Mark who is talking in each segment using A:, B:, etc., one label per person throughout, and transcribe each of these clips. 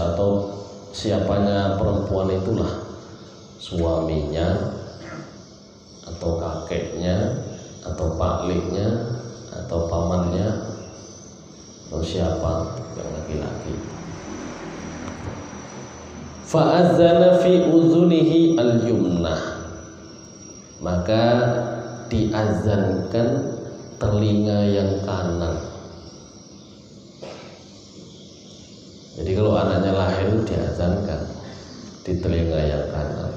A: atau siapanya perempuan itulah suaminya atau kakeknya atau pakliknya atau pamannya atau siapa yang laki-laki. Fa'adzana fi uzunihi al-yumnah, maka diazankan telinga yang kanan. Jadi kalau anaknya lahir itu diazankan di telinga yang kanan.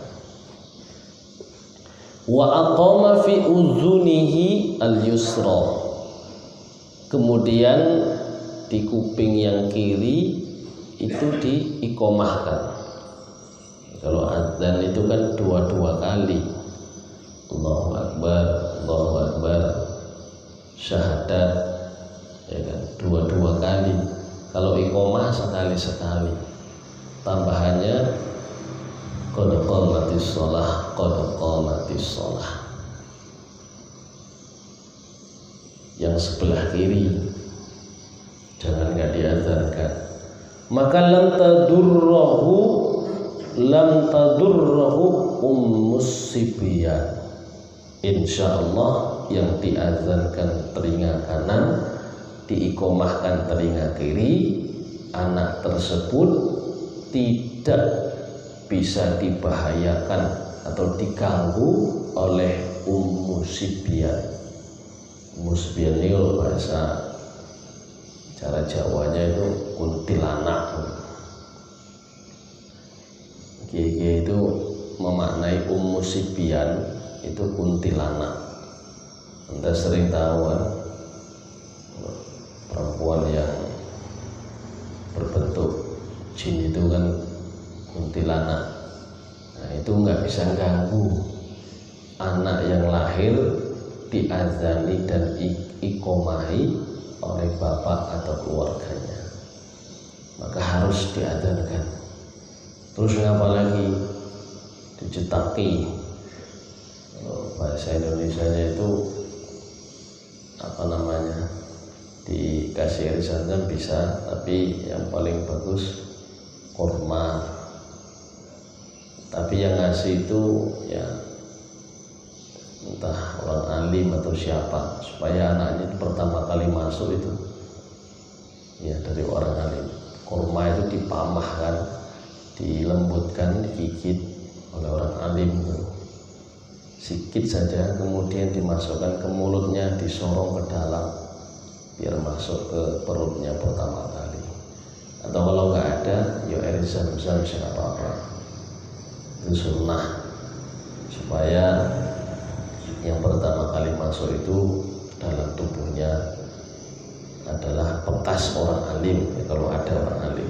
A: Wa aqama fi uzunihi al-yusra, kemudian di kuping yang kiri itu diikomahkan. Kalau azan itu kan dua kali, Allahu Akbar, Allahu Akbar, syahadat, ya kan, dua kali. Kalau iqomah sekali. Tambahannya qad qamatis shalah, qad qamatis shalah. Yang sebelah kiri jangan nggak diazankan. Maka lam tadurrahu ummus sibyan. Insyaallah yang diazankan telinga kanan, diikomahkan telinga kiri, anak tersebut tidak bisa dibahayakan atau diganggu oleh ummu sibyan. Ummu sibyan ini kalau bahasa cara Jawanya itu kuntilanak. Kiai itu memaknai ummu sibyan itu kuntilanak. Anda sering tahu kan, perempuan yang berbentuk jin itu kan kuntilanak. Nah, itu nggak bisa ganggu anak yang lahir diazani dan ikomahi oleh bapak atau keluarganya, maka harus diazankan. Terus ngapa lagi? Dicetaki. Bahasa Indonesianya itu apa namanya? Dikasih irisan bisa, tapi yang paling bagus kurma. Tapi yang ngasih itu ya entah orang alim atau siapa, supaya anaknya pertama kali masuk itu ya dari orang alim. Kurma itu dipamahkan, dilembutkan, digigit oleh orang alim itu. Sikit saja, kemudian dimasukkan ke mulutnya, disorong ke dalam biar masuk ke perutnya pertama kali. Atau kalau nggak ada, ya air zam-zam siapa apa. Itu sunnah supaya yang pertama kali masuk itu dalam tubuhnya adalah bekas orang alim, ya, kalau ada orang alim.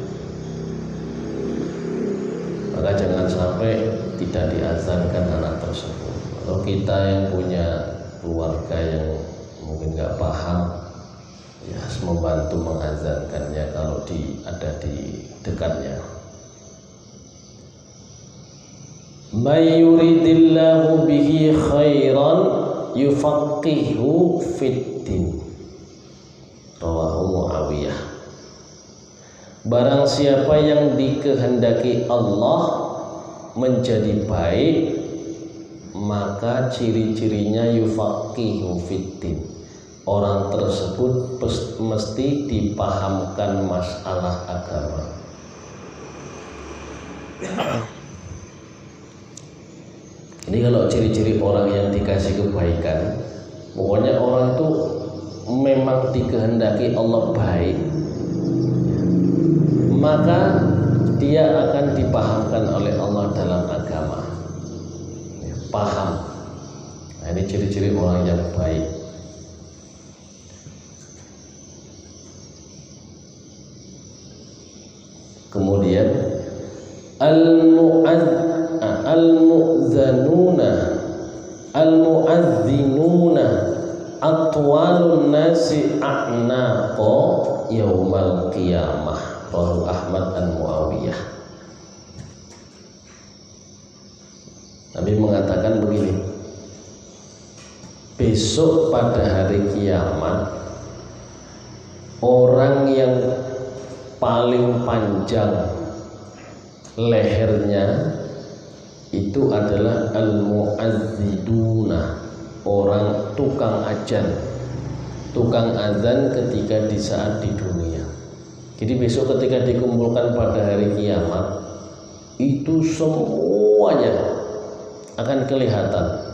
A: Maka jangan sampai tidak diazankan anak tersebut. Kalau kita yang punya keluarga yang mungkin nggak paham, ya harus membantu mengazankannya kalau ada di dekatnya. May yuridillahu bihi khairan yufaqihu fiddin. Rawahu Muawiyah. Barang siapa yang dikehendaki Allah menjadi baik, maka ciri-cirinya yufaqihu fiddin. Orang tersebut mesti dipahamkan masalah agama. Ini kalau ciri-ciri orang yang dikasih kebaikan, pokoknya orang itu memang dikehendaki Allah baik, maka dia akan dipahamkan oleh Allah dalam agama. Paham. Nah, ini ciri-ciri orang yang baik. Kemudian al-mu'adzinuna atwalun nasi a'naqa yaumal qiyamah. Rawahu Ahmad dan Muawiyah. Nabi mengatakan begini, besok pada hari kiamat orang yang paling panjang lehernya itu adalah al-mu'azziduna, orang tukang azan ketika di saat di dunia. Jadi besok ketika dikumpulkan pada hari kiamat, itu semuanya akan kelihatan.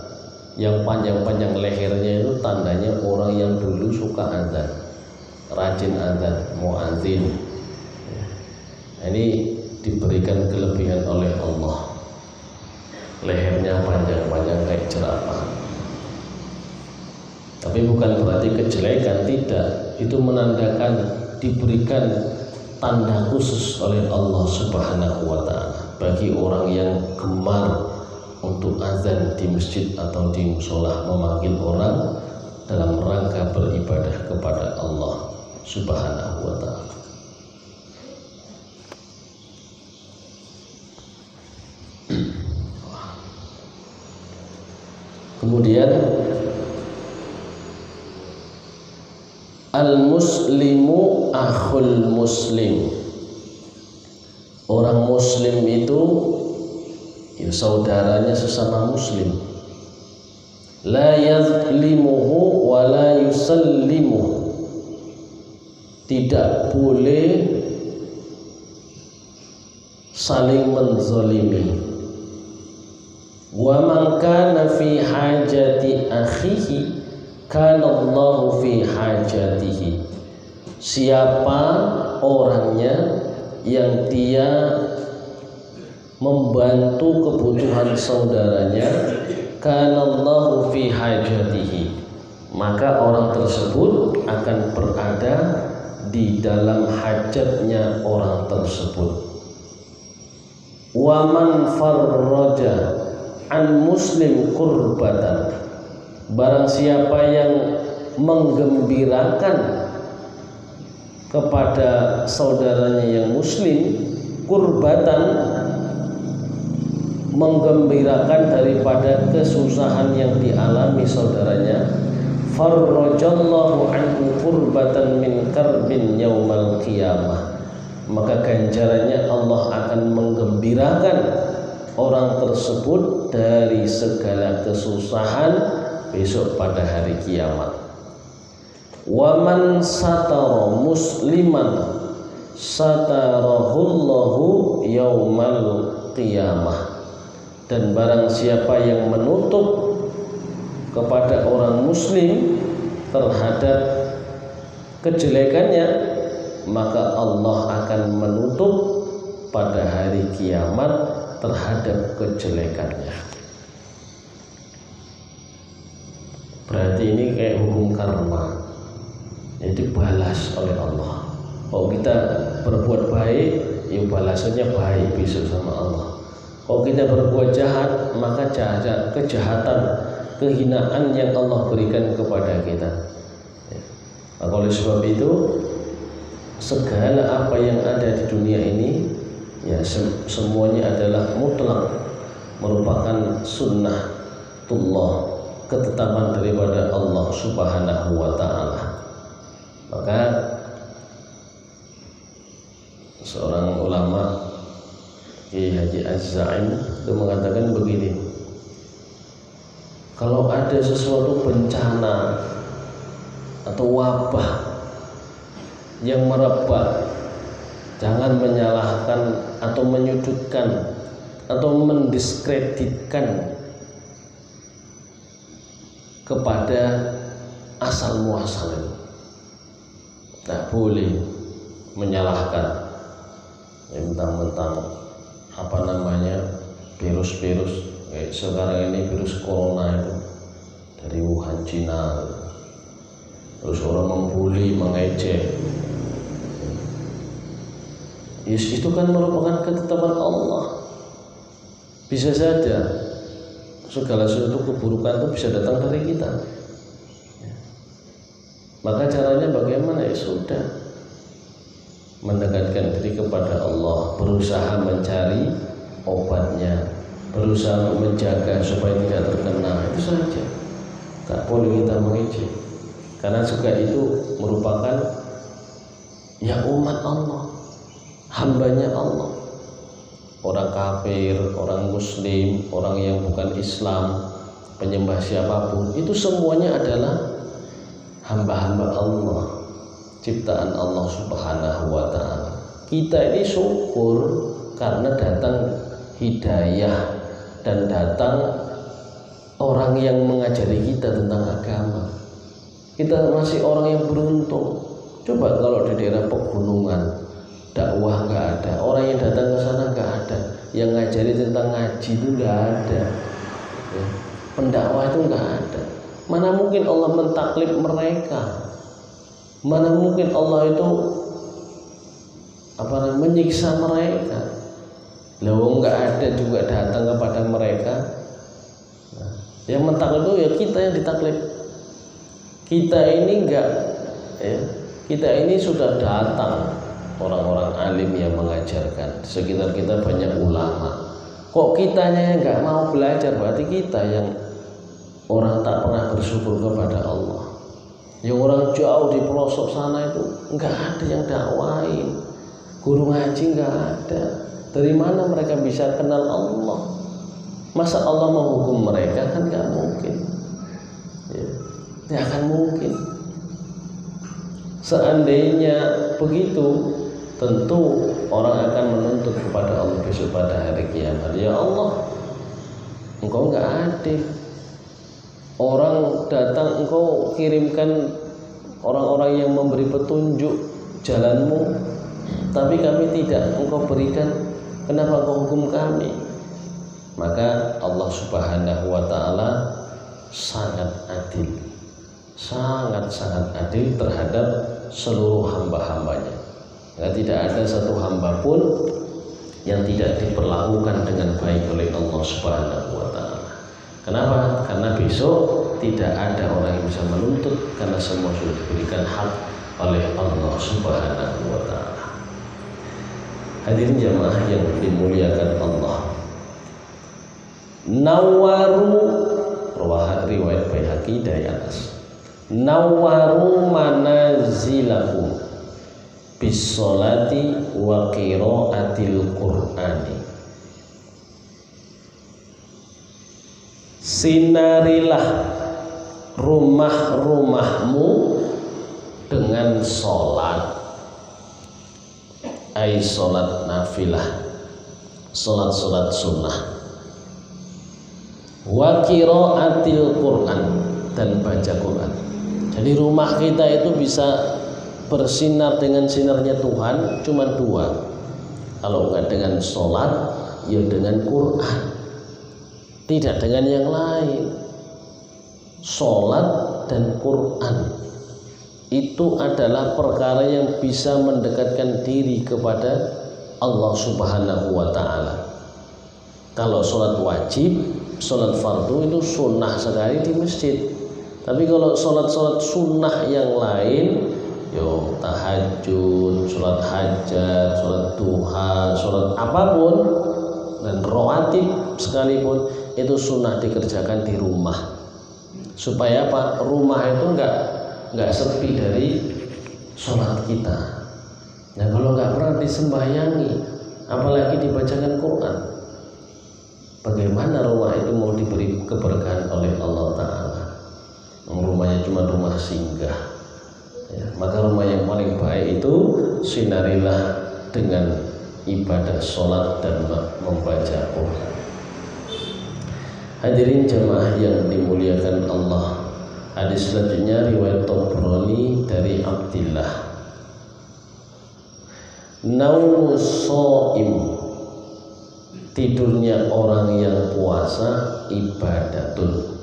A: Yang panjang-panjang lehernya itu tandanya orang yang dulu suka azan, rajin azan, muazzin. Ini diberikan kelebihan oleh Allah, lehernya panjang-panjang kayak jerapah. Tapi bukan berarti kejelekan, tidak. Itu menandakan diberikan tanda khusus oleh Allah Subhanahu wa ta'ala bagi orang yang gemar untuk azan di masjid atau di musola, memanggil orang dalam rangka beribadah kepada Allah Subhanahu wa ta'ala. Kemudian al-muslimu akhul muslim, orang muslim itu ya saudaranya sesama muslim. La yazlimuhu wa la yusallimuhu, tidak boleh saling menzalimi. Wa man kana fi hajati akhihi kana Allahu fi hajatihi, siapa orangnya yang dia membantu kebutuhan saudaranya, kana Allahu fi hajatihi, maka orang tersebut akan berada di dalam hajatnya orang tersebut. Wa man farraja an muslim kurbatan, barang siapa yang menggembirakan kepada saudaranya yang muslim, kurbatan, menggembirakan daripada kesusahan yang dialami saudaranya, farrajallahu anhu kurbatan min karbin yaumal qiyamah, maka ganjarannya Allah akan menggembirakan orang tersebut dari segala kesusahan besok pada hari kiamat. Wa man satara musliman satarahullahu yaumal qiyamah, dan barang siapa yang menutup kepada orang muslim terhadap kejelekannya, maka Allah akan menutup pada hari kiamat terhadap kejelekannya. Berarti ini kayak hukum karma, jadi balas oleh Allah. Kalau kita berbuat baik, ya balasannya baik besok sama Allah. Kalau kita berbuat jahat, maka kejahatan, kehinaan yang Allah berikan kepada kita. Nah, oleh sebab itu, segala apa yang ada di dunia ini, ya semuanya adalah mutlak, merupakan sunnatullah, ketetapan daripada Allah Subhanahu wa ta'ala. Maka seorang ulama Kiai Haji Az-Zaim itu mengatakan begini, kalau ada sesuatu bencana atau wabah yang merebak, jangan menyalahkan atau menyudutkan atau mendiskreditkan kepada asal muasalnya. Tak boleh menyalahkan mentang-mentang apa namanya virus-virus kayak sekarang ini, virus corona itu dari Wuhan, Cina, terus orang membuli, mengejek. Yes, itu kan merupakan ketetapan Allah. Bisa saja segala sesuatu keburukan itu bisa datang dari kita. Maka caranya bagaimana? Ya sudah, mendekatkan diri kepada Allah, berusaha mencari obatnya, berusaha menjaga supaya tidak terkena, itu saja. Tak boleh kita mengejek, karena juga itu merupakan ya umat Allah. hambanya Allah. Orang kafir, orang muslim, orang yang bukan Islam, penyembah siapapun, itu semuanya adalah hamba-hamba Allah, ciptaan Allah Subhanahu wa ta'ala. Kita ini syukur karena datang hidayah dan datang orang yang mengajari kita tentang agama. Kita masih orang yang beruntung. Coba kalau di daerah pegunungan dakwah nggak ada, orang yang datang ke sana nggak ada, yang ngajari tentang ngaji itu nggak ada, ya. Pendakwah itu nggak ada. Mana mungkin Allah mentaklif mereka? Mana mungkin Allah itu menyiksa mereka? Lalu nggak ada juga datang kepada mereka. Nah, yang mentaklif itu ya kita yang ditaklif. Kita ini enggak, ya, kita ini sudah datang orang-orang alim yang mengajarkan. Sekitar kita banyak ulama. Kok kitanya yang enggak mau belajar? Berarti kita yang orang tak pernah bersyukur kepada Allah. Yang orang jauh di pelosok sana itu enggak ada yang dakwain. Guru ngaji enggak ada. Dari mana mereka bisa kenal Allah? Masa Allah menghukum mereka? Kan enggak mungkin. Ya. Tidak akan mungkin. Seandainya begitu, tentu orang akan menuntut kepada Allah besok pada hari kiamat. Ya Allah, Engkau enggak adil. Orang datang, Engkau kirimkan orang-orang yang memberi petunjuk jalanmu, tapi kami tidak, Engkau berikan. Kenapa Engkau hukum kami? Maka Allah Subhanahu wa ta'ala sangat adil, sangat-sangat adil terhadap seluruh hamba-hambanya. Ya, tidak ada satu hamba pun yang tidak diperlakukan dengan baik oleh Allah Subhanahu wa ta'ala. Kenapa? Karena besok tidak ada orang yang bisa menuntut, karena semua sudah diberikan hak oleh Allah Subhanahu wa ta'ala. Hadirin jamaah yang dimuliakan Allah, nawaru, riwayat Baihaqi dari Anas, nawaru manazilakum bisolati wa qiraatil qur'ani. Sinarilah rumah-rumahmu dengan sholat, ai sholat nafilah, sholat sunnah, wa qiraatil Qur'an, dan baca Quran. Jadi rumah kita itu bisa bersinar dengan sinarnya Tuhan cuma dua. Kalau enggak dengan sholat, ya dengan Quran, tidak dengan yang lain. Sholat dan Quran itu adalah perkara yang bisa mendekatkan diri kepada Allah Subhanahu wa ta'ala. Kalau sholat wajib, sholat fardu itu sunnah sekali di masjid. Tapi kalau sholat sunnah yang lain, yo tahajud, sholat hajat, sholat duha, sholat apapun, dan rawatib sekalipun, itu sunnah dikerjakan di rumah. Supaya apa? Rumah itu enggak sepi dari sholat kita. Nah, kalau enggak pernah disembahyangi, apalagi dibacakan Quran, bagaimana rumah itu mau diberi keberkahan oleh Allah Ta'ala? Rumahnya cuma rumah singgah, ya. Maka rumah yang paling baik itu sinarilah dengan ibadah sholat dan membaca Quran. Hadirin jamaah yang dimuliakan Allah, hadis selanjutnya riwayat Tabrani dari Abdillah, naumus shaim, tidurnya orang yang puasa ibadatun,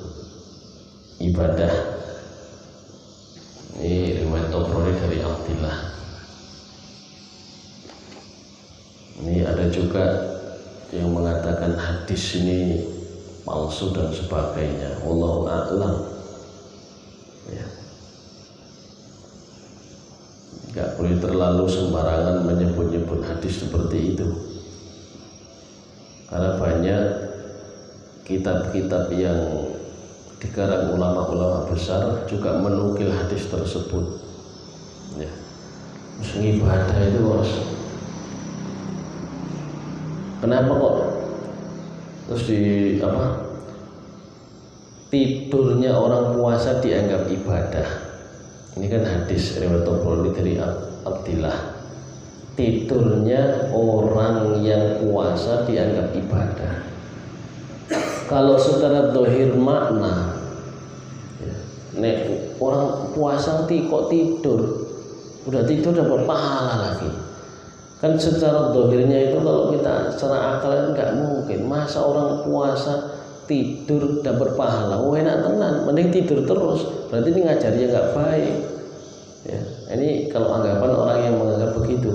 A: ibadah. Ini riwayat Tabrani dari Abdillah. Ini ada juga yang mengatakan hadis ini palsu dan sebagainya. Wallahu a'lam. Ya. Gak boleh terlalu sembarangan menyebut-nyebut hadis seperti itu, karena banyak kitab-kitab yang dikarang ulama-ulama besar juga menukil hadis tersebut. Ya. Ibadah itu harus Kenapa kok terus tidurnya orang puasa dianggap ibadah? Ini kan hadis riwayat Tabrani dari Abdillah. Tidurnya orang yang puasa dianggap ibadah. Kalau secara zahir makna, nek orang puasa kok tidur, udah tidur dapat pahala lagi. Kan secara zahirnya itu kalau kita secara akal nggak mungkin. Masa orang puasa tidur dapat pahala? Enak tenan, mending tidur terus. Berarti ini ngajarnya nggak baik. Ya, ini kalau anggapan orang yang menganggap begitu.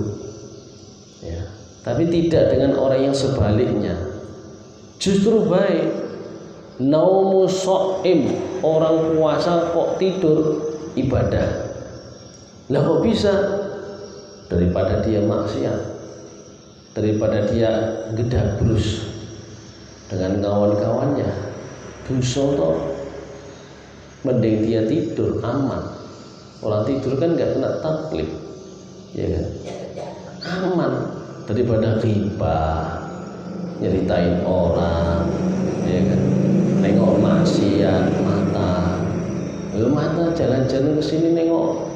A: Ya, tapi tidak dengan orang yang sebaliknya. Justru baik. Naumu so'im, orang puasa kok tidur, ibadah. Lah kok bisa? Daripada dia maksiat, daripada dia gedabrus dengan kawan-kawannya, dosa toh. Mending dia tidur, aman. Orang tidur kan nggak kena taklif, ya kan? Aman daripada ghibah, nyeritain orang, ya kan? Nengok maksiat mata, mata jalan-jalan ke sini nengok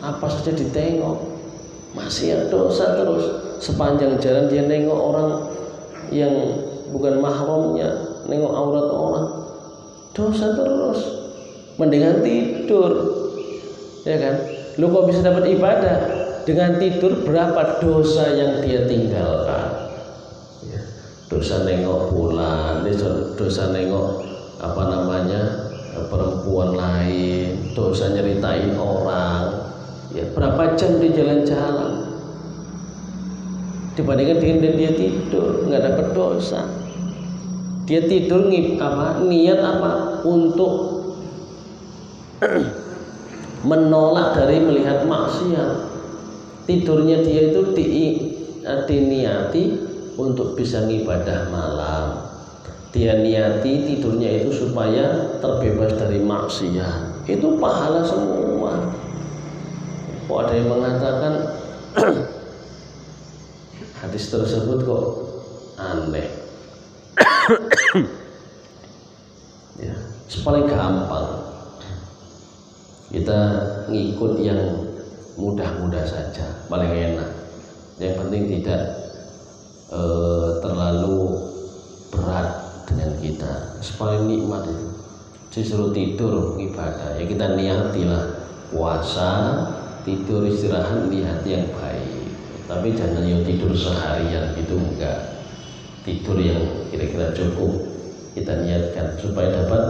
A: apa saja ditengok, maksiat dosa terus. Sepanjang jalan dia nengok orang yang bukan mahramnya, nengok aurat orang, dosa terus. Mendingan tidur, ya kan? Lu kok bisa dapat ibadah dengan tidur? Berapa dosa yang dia tinggalkan? Dosa nengok bulan, dosa nengok perempuan lain, dosa nyeritain orang. Ya, berapa jam dia jalan-jalan dibandingkan dengan dia tidur, nggak dapat dosa. Dia tidur niat apa? Untuk menolak dari melihat maksiat. Tidurnya dia itu diniati untuk bisa ngibadah malam. Dia niati tidurnya itu supaya terbebas dari maksiat. Itu pahala semua. Kok ada yang mengatakan hadis tersebut kok aneh? Ya, paling gampang kita ngikut yang mudah-mudah saja, paling enak. Yang penting tidak terlalu berat dengan kita. Paling nikmat itu disuruh tidur ibadah, ya kita niatilah puasa, tidur istirahat niat yang baik. Tapi jangan yang tidur seharian, itu enggak. Tidur yang kira-kira cukup kita niatkan supaya dapat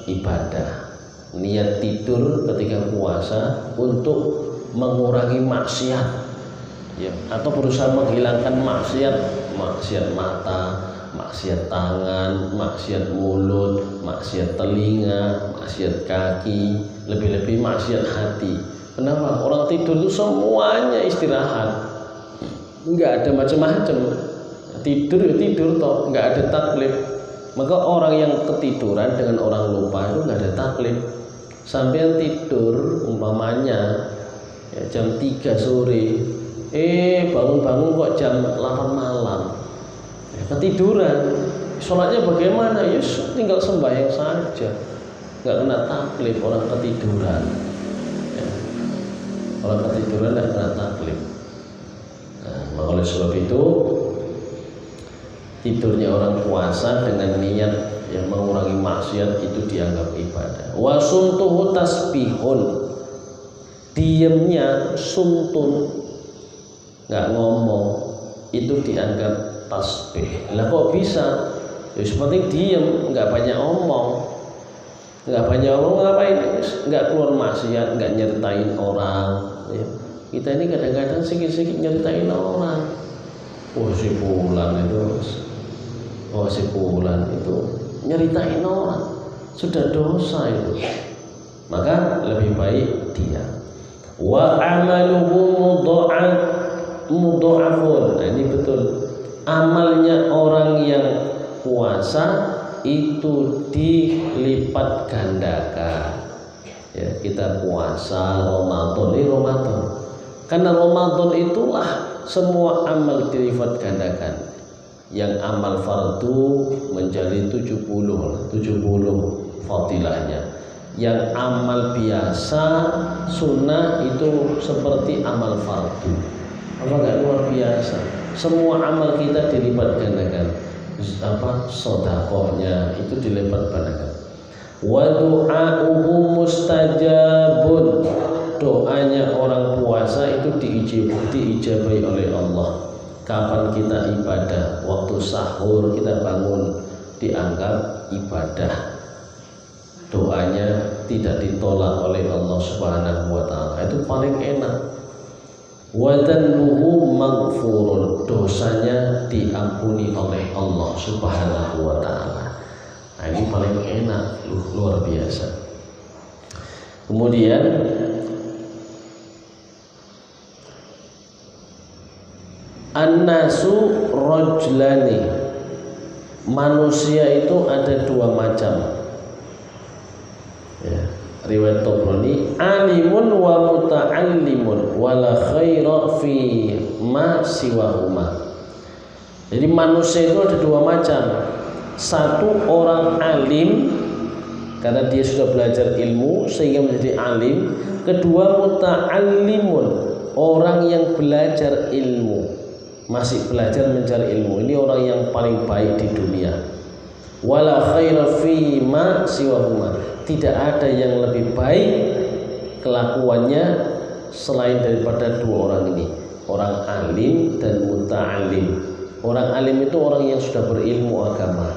A: ibadah. Niat tidur ketika puasa untuk mengurangi maksiat, ya, atau berusaha menghilangkan maksiat mata, maksiat tangan, maksiat mulut, maksiat telinga, maksiat kaki, lebih-lebih maksiat hati. Kenapa? Orang tidur itu semuanya istirahat, nggak ada macam-macam. Tidur ya tidur toh, nggak ada taklif. Maka orang yang ketiduran dengan orang lupa itu nggak ada taklif. Sampai tidur umpamanya ya, jam 3 sore, bangun-bangun kok jam 8 malam, ya, ketiduran. Sholatnya bagaimana? Ya tinggal sembahyang saja, nggak kena taklif. Orang ketiduran, ya. Orang ketiduran nggak kena taklif. Nah, oleh sebab itu tidurnya orang puasa dengan niat yang mengurangi maksiat itu dianggap ibadah. Wa sumtuhu tasbihun, diamnya sumtun, nggak ngomong, itu dianggap tasbih. Lah kok bisa? Ya seperti diam, nggak banyak omong, ngapain? Nggak keluar maksiat, nggak nyeritain orang. Ya. Kita ini kadang-kadang sikit-sikit nyeritain orang. Si fulan itu nyeritain orang, sudah dosa itu. Maka lebih baik dia. Wa amaluhu mudha'afun. Nah, ini betul. Amalnya orang yang puasa itu dilipat gandakan. Ya, kita puasa Ramadan. Karena Ramadan itulah semua amal dilipat gandakan. Yang amal fardu menjadi 70 fadilahnya. Yang amal biasa sunnah itu seperti amal fardu. Apa enggak luar biasa? Semua amal kita dilipat gandakan. Sedekahnya itu dilipat gandakan. Wa du'a'uhu mustajabun. Doanya orang puasa itu diijabahi oleh Allah. Kapan kita ibadah, waktu sahur kita bangun dianggap ibadah. Doanya tidak ditolak oleh Allah Subhanahu wa taala. Itu paling enak. Wa dhannuhu maghfurun. Dosanya diampuni oleh Allah Subhanahu wa taala. Nah, ini paling enak, luar biasa. Kemudian an-nasu rajulani. Manusia itu ada dua macam. Ya, riwayat Tabrani, alimun wa muta'allimun wala khaira fi ma siwahuma. Jadi manusia itu ada dua macam. Satu orang alim karena dia sudah belajar ilmu sehingga menjadi alim. Kedua muta'allimun, orang yang belajar ilmu, masih belajar mencari ilmu. Ini orang yang paling baik di dunia. Wala khaira fi ma siwahuma. Tidak ada yang lebih baik kelakuannya selain daripada dua orang ini, orang alim dan muta'alim. Orang alim itu orang yang sudah berilmu agama.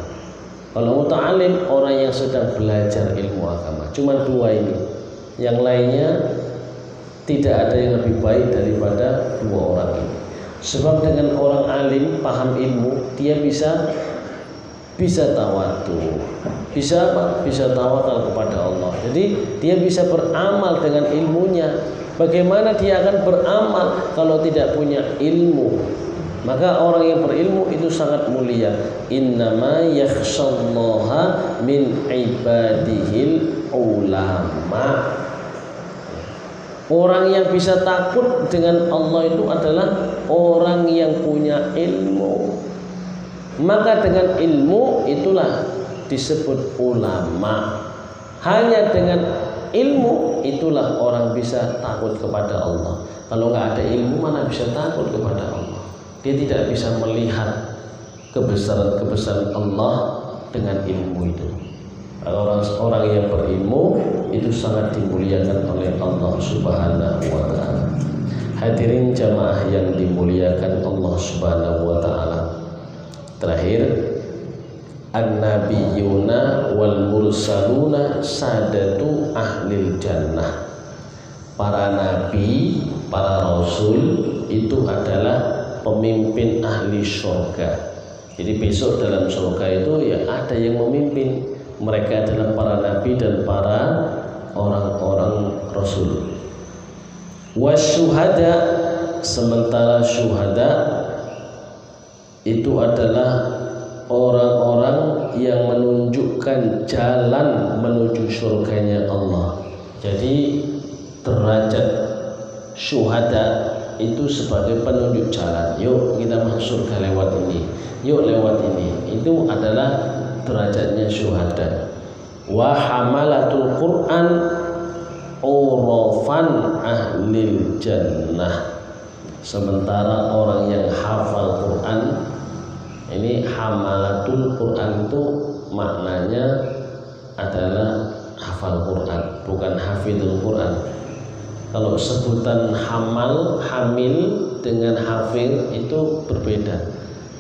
A: Kalau muta'alim orang yang sedang belajar ilmu agama. Cuma dua ini. Yang lainnya tidak ada yang lebih baik daripada dua orang ini. Sebab dengan orang alim paham ilmu, dia bisa tawadu, bisa apa? Bisa tawakal kepada Allah. Jadi dia bisa beramal dengan ilmunya. Bagaimana dia akan beramal kalau tidak punya ilmu? Maka orang yang berilmu itu sangat mulia. Innama yakhshallaha min ibadihil ulama. Orang yang bisa takut dengan Allah itu adalah orang yang punya ilmu. Maka dengan ilmu itulah disebut ulama. Hanya dengan ilmu itulah orang bisa takut kepada Allah. Kalau nggak ada ilmu mana bisa takut kepada Allah? Dia tidak bisa melihat kebesaran Allah dengan ilmu itu. Orang yang berilmu itu sangat dimuliakan oleh Allah Subhanahu wa taala. Hadirin jamaah yang dimuliakan Allah Subhanahu wa taala. Terakhir, an-nabiyuna wal mursaluna sadatu ahlil jannah. Para nabi, para rasul itu adalah pemimpin ahli surga. Jadi besok dalam surga itu ya ada yang memimpin. Mereka adalah para nabi dan para orang-orang rasul. Wasyuhada, sementara syuhada itu adalah orang-orang yang menunjukkan jalan menuju surganya Allah. Jadi derajat syuhada itu sebagai penunjuk jalan. Yuk kita masuk surga lewat ini. Yuk lewat ini. Itu adalah derajatnya syuhada. Wa hamalatul Quran urafan ahlil jannah. Sementara orang yang hafal Quran, ini hamalatul Quran itu maknanya adalah hafal Quran, bukan hafidul Quran. Kalau sebutan hamal, hamil dengan hafid itu berbeda.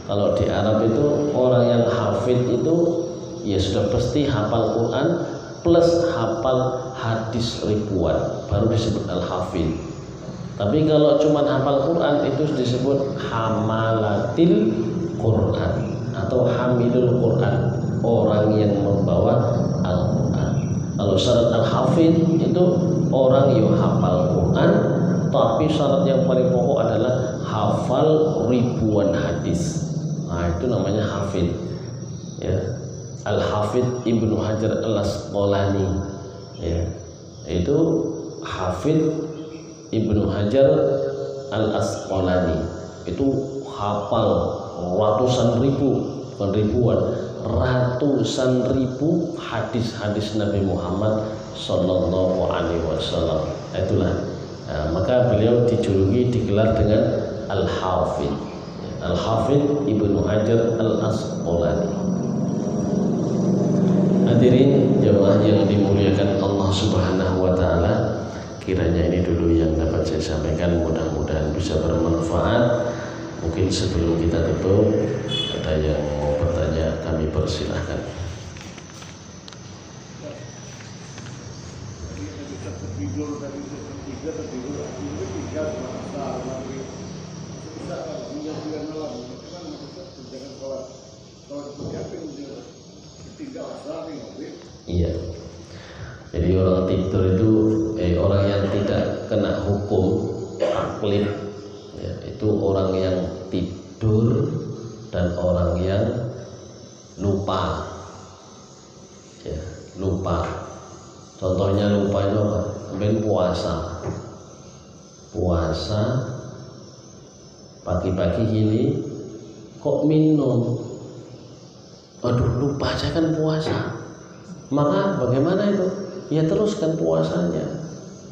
A: Kalau di Arab itu orang yang hafid itu ya sudah pasti hafal Quran plus hafal hadis ribuan, baru disebut al-hafid. Tapi kalau cuma hafal Quran itu disebut hamalatil Quran atau hamilul Quran, orang yang membawa Al-Quran. Kalau syarat al-hafid itu orang yang hafal Quran, tapi syarat yang paling pokok adalah hafal ribuan hadis. Nah, itu namanya hafid. Ya. Al-Hafidh Ibnu Hajar Al-Asqalani. Ya. Itu Hafidh Ibnu Hajar Al-Asqalani. Itu hafal ratusan ribu, bukan ribuan, ratusan ribu hadis-hadis Nabi Muhammad Sallallahu Alaihi Wasallam. Itulah, maka beliau dijuluki, digelar dengan Al-Hafidh, Al-Hafidh Ibnu Hajar Al-Asqalani. Hadirin jemaah yang dimuliakan Allah Subhanahu wa taala, kiranya ini dulu yang dapat saya sampaikan, mudah-mudahan bisa bermanfaat. Mungkin sebelum kita tutup, ada yang mau bertanya, kami persilahkan. Iya. Jadi orang tidur itu orang yang tidak kena hukum taklid, ya, itu orang yang tidur dan orang yang lupa, ya, lupa. Contohnya lupa itu apa? Ambil puasa pagi-pagi gini kok minum, aduh lupa saya kan puasa. Maka bagaimana itu? Ya teruskan puasanya,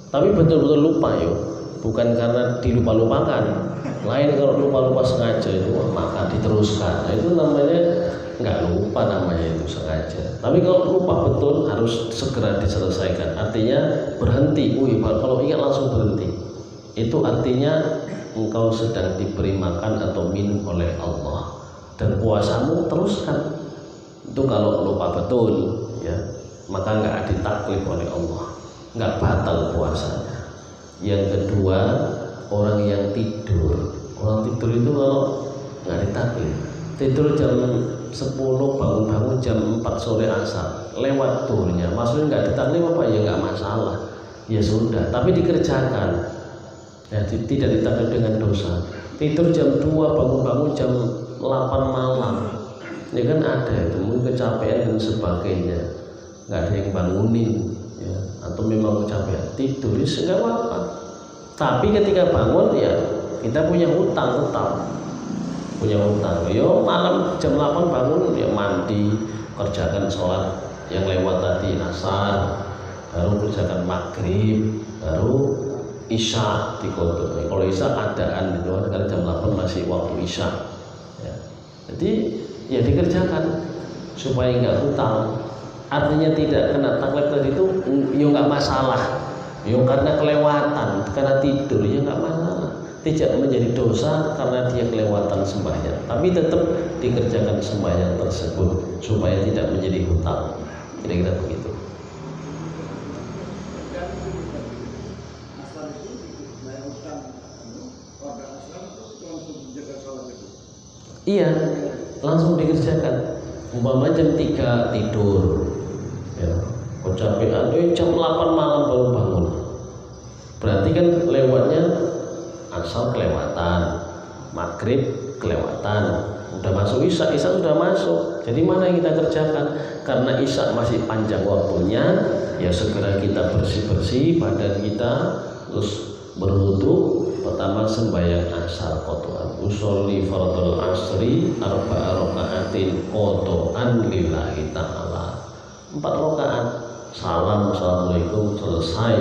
A: tapi betul-betul lupa yuk, bukan karena dilupa-lupakan. Lain kalau lupa-lupa sengaja itu, maka diteruskan. Nah, itu namanya nggak lupa, namanya itu sengaja. Tapi kalau lupa betul harus segera diselesaikan. Artinya berhenti. Kalau ingat langsung berhenti. Itu artinya engkau sedang diberi makan atau minum oleh Allah, dan puasamu teruskan. Itu kalau lupa betul, ya, maka nggak ditaklif oleh Allah, nggak batal puasanya. Yang kedua, orang yang tidur. Orang tidur itu kalau nggak ditaklif, tidur jam 10 bangun-bangun jam 4 sore asar, lewat tuhurnya, maksudnya nggak ditaklif apa ya, nggak masalah, ya sudah, tapi dikerjakan, ya, tidak ditaklif dengan dosa. Tidur jam 2 bangun-bangun jam 8 malam, ya kan ada itu, mungkin kecapean dan sebagainya, nggak ada yang bangunin, ya, atau memang kecapean, tidur itu nggak apa-apa. Tapi ketika bangun, ya kita punya hutang, tetap punya hutang. Yo malam jam 8 bangun, ya mandi, kerjakan sholat yang lewat tadi asar, baru kerjakan maghrib, baru isya dikodok. Kalau isya adaan itu kan jam 8 masih waktu isya, ya. Jadi ya dikerjakan supaya nggak hutang. Artinya tidak kena taklif tadi itu, ya nggak masalah. Ya karena kelewatan, karena tidur, ya nggak masalah. Tidak menjadi dosa karena dia kelewatan sembahyang, tapi tetap dikerjakan sembahyang tersebut supaya tidak menjadi hutang. Kira-kira begitu. Iya, langsung dikerjakan. Umpama jam 3 tidur, ya, kecapean, jam 8 malam baru bangun. Berarti kan lewatnya asar kelewatan, maghrib kelewatan, udah masuk isya sudah masuk. Jadi mana yang kita kerjakan? Karena isya masih panjang waktunya, ya segera kita bersih-bersih badan kita, terus berwudu. Pertama sembahyang asar qadha, usolli fardhul asri arba'a raka'atin qadhaan lillahi ta'ala. 4 rakaat, salam, assalamualaikum, selesai.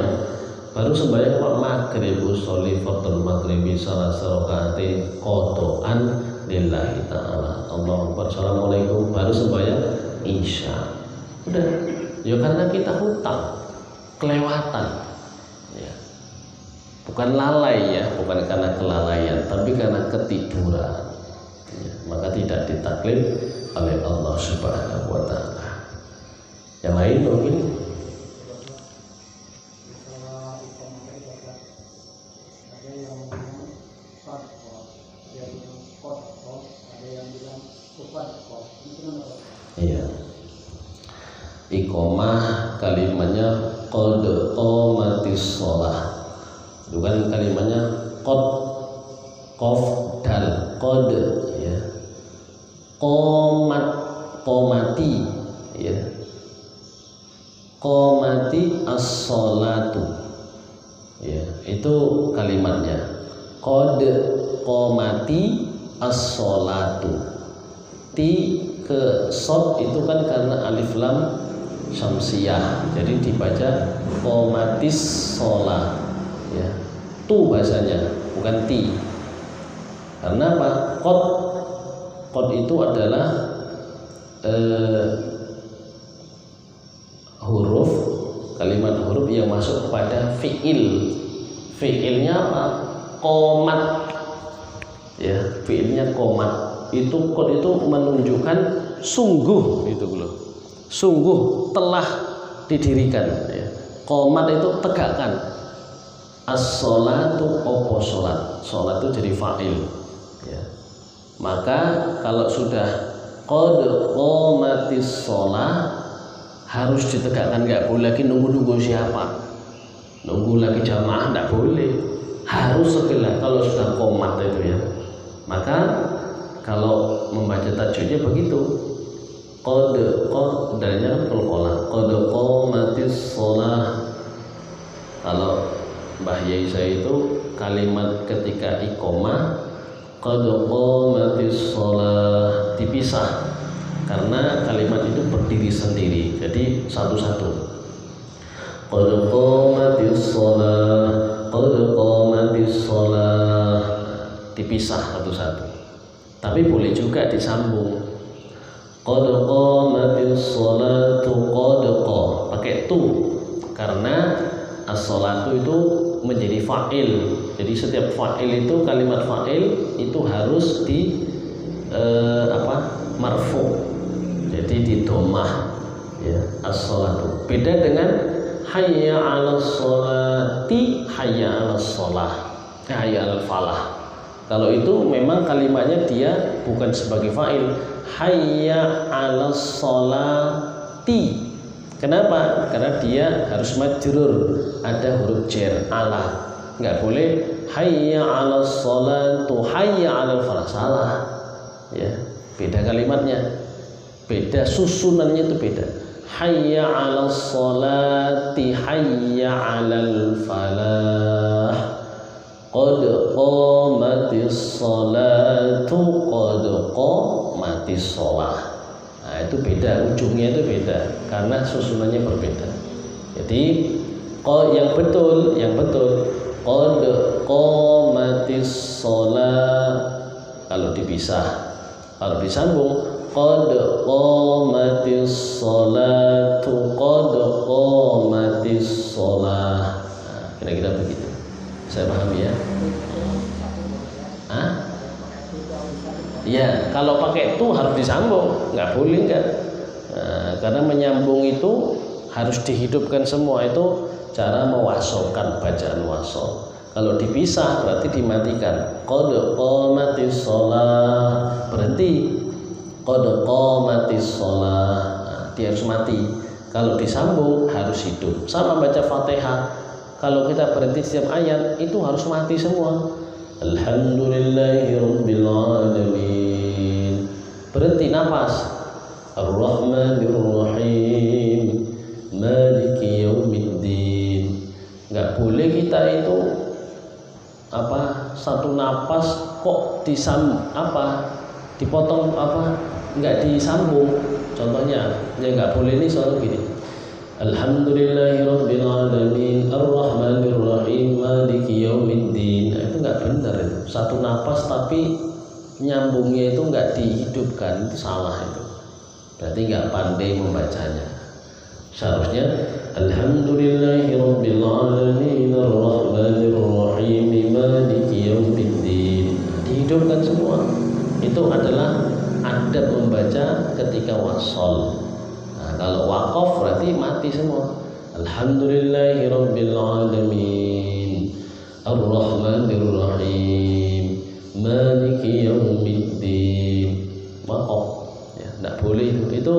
A: Baru sembahyang maghrib, usolli fardhul maghribi salasa raka'atin qadhaan lillahi ta'ala. Allahu akbar, assalamualaikum, baru sembahyang isya. Udah, ya karena kita hutang, kelewatan. Bukan lalai, ya, bukan karena kelalaian, tapi karena ketiduran, ya, maka tidak ditaklif oleh Allah Subhanahu wa ta'ala. Yang lain mungkin iya, iqomah kalimatnya qad qamatis shalah. Itu kan kalimatnya qad, qaf dal, qad, ya, qomat, qomati, ya, qomati as-sholatu, ya, itu kalimatnya qad qomati as-sholatu. Ti ke shod itu kan karena alif lam syamsiyah, jadi dibaca qomatis sholah ya. Tu bahasanya bukan ti. Karena apa? Qad itu adalah huruf, kalimat huruf yang masuk kepada fi'il. Fi'ilnya apa? Qomat ya, fi'ilnya qomat. Itu qad itu menunjukkan sungguh, itu loh. Sungguh telah didirikan ya. Qomat itu tegakkan. As-sholatu opo sholat. Sholat itu jadi fa'il ya. Maka kalau sudah qad qomatis sholah harus ditegakkan, nggak boleh lagi nunggu siapa, nunggu lagi jamaah, nggak boleh, harus segera kalau sudah qomat itu ya. Maka kalau membaca tajwidnya begitu, qad dalnya qalqalah, qad qomatis sholah. Kalau Mbah Yai saya itu kalimat ketika iqomah qad qomatis sholah dipisah karena kalimat itu berdiri sendiri, jadi satu-satu. Qad qomatis sholah, qad qomatis sholah, dipisah satu-satu. Tapi boleh juga disambung. Qad qomatis sholatu, qad qa, pakai tu karena as-sholatu itu menjadi fa'il. Jadi setiap fa'il itu, kalimat fa'il itu harus di marfu. Jadi di dhammah ya, as-sholatu. Beda dengan hayya 'alas sholati, hayya 'alas sholah, hayya 'alal falah. Kalau itu memang kalimatnya dia bukan sebagai fa'il, hayya 'alas sholati. Kenapa? Karena dia harus majrur, ada huruf jar, ala. Nggak boleh hayya 'alas sholatu, hayya 'alal falah, salah. Ya, beda kalimatnya, beda susunannya itu beda. Hayya 'alas sholati, hayya 'alal falah, qad qamatis sholatu, qad qamatis sholah. Nah, itu beda, ujungnya itu beda karena susunannya berbeda. Jadi yang betul qad qamatis sholah kalau dipisah. Kalau disambung qad qamatis sholatu, qad qamatis sholah. Nah, kira-kira begitu. Saya pahami ya? Ya, kalau pakai itu harus disambung, nggak boleh nggak. Nah, karena menyambung itu harus dihidupkan semua, itu cara mewasokan bacaan wasol. Kalau dipisah berarti dimatikan. Qad qamatis sholah, berhenti. Qad qamatis sholah, nah, dia harus mati. Kalau disambung harus hidup. Sama baca Fatihah. Kalau kita berhenti setiap ayat itu harus mati semua. Alhamdulillahirabbil alamin. Berhenti nafas. Ar-Rahmanir-Rahim, Maliki yaumiddin. Enggak boleh kita itu satu napas kok dipotong enggak disambung. Contohnya, ya enggak boleh ini soal gini. Alhamdulillahirabbil alamin, Ar-Rahmanir-Rahim, Maliki yaumiddin. Nah, itu enggak benar itu. Satu napas tapi nyambungnya itu enggak dihidupkan, itu salah itu. Berarti enggak pandai membacanya. Seharusnya Alhamdulillahirabbil alamin, Ar-Rahmanir-Rahim, Maliki yaumiddin. Dihidupkan semua. Itu adalah adab membaca ketika wasol. Nah, kalau waqaf berarti mati semua. Alhamdulillahirabbil alamin, Ar-Rahmanir-Rahim, Maliki yaumiddin. Waqaf ya, enggak boleh itu. Itu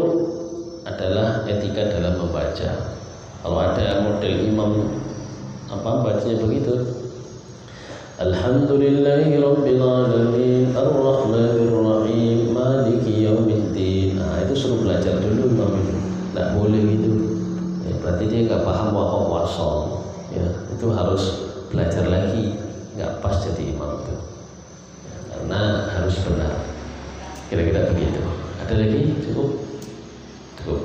A: adalah etika dalam membaca. Kalau ada model imam bacanya begitu, Alhamdulillahirabbil alamin, Ar-Rahmanir-Rahim, Maliki yaumiddin. Nah, itu suruh belajar dulu imam itu. Enggak boleh gitu. Ya, berarti dia enggak paham waqaf wasol. Ya, itu harus belajar lagi. Enggak pas jadi imam itu. Ya, karena sempurna, harus benar. Kira-kira begitu. Ada lagi? Cukup? Cukup.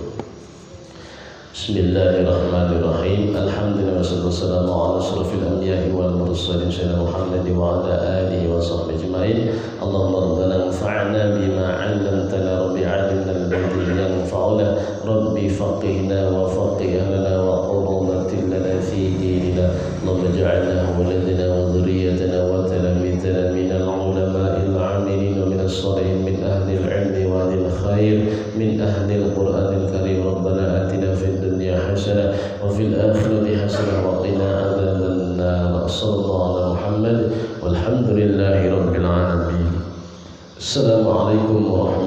A: Bismillahirrahmanirrahim. Alhamdulillah wassalatu wassalamu ala asyrafil anbiya'i wal mursalin sayyidina Muhammad wa ala alihi wa sahbihi ajma'in. Allahumma rabbana anfa'na bima 'allamtana rabbi 'allimna al-badil yanfa'una rabbi faqihna wa faqih lana wa qurratin lana fi dinina. Allahumma ij'alna waladana wa dhurriyatana wa talamidana min al-ulama'il 'amilin wa min as-salihin min ahli al-'ilmi wa ahli al-khair min ahli al-Qur'anil karim. Rabbana atina fid dunya hasanah wa fil akhirati hasanah wa qina adzaban nar. Sallallahu ala Muhammad walhamdulillahi rabbil alamin. Assalamualaikum warahmatullahi wabarakatuh.